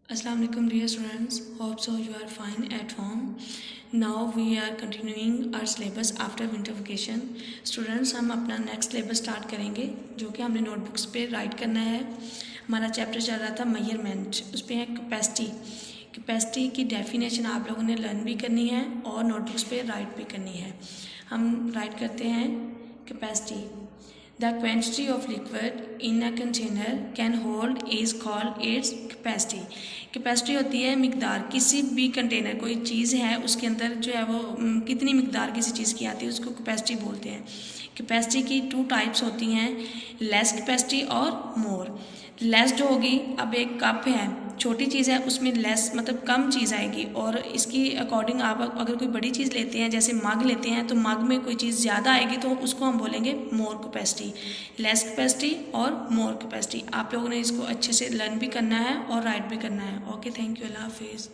Assalamu alaikum dear students, hope so you are fine at home. Now we are continuing our syllabus after winter vacation. Students, हम अपना next syllabus start करेंगे जो कि हमने notebooks पे right करना है. हमारा चैप्टर चल रहा था मेजरमेंट, उस पर है कैपेसिटी की डेफिनेशन आप लोगों ने लर्न भी करनी है और नोटबुक्स पे राइट भी करनी है. हम राइट करते हैं capacity. The quantity of liquid in a container can hold is called its capacity. Capacity होती है मिकदार, किसी भी कंटेनर कोई चीज़ है उसके अंदर जो है वो कितनी मिकदार किसी चीज़ की आती है उसको कैपेसिटी बोलते हैं. कैपेसिटी की 2 टाइप्स होती हैं, लेस कैपेसिटी और मोर. लेस जो होगी, अब एक कप है, छोटी चीज़ है, उसमें लेस मतलब कम चीज़ आएगी और इसकी अकॉर्डिंग आप अगर कोई बड़ी चीज़ लेते हैं जैसे मग लेते हैं तो मग में कोई चीज़ ज़्यादा आएगी तो उसको हम बोलेंगे मोर कैपेसिटी. लेस कैपेसिटी और मोर कैपेसिटी आप लोगों ने इसको अच्छे से लर्न भी करना है और राइट भी करना है. ओके, थैंक यू, अल्लाह हाफिज़.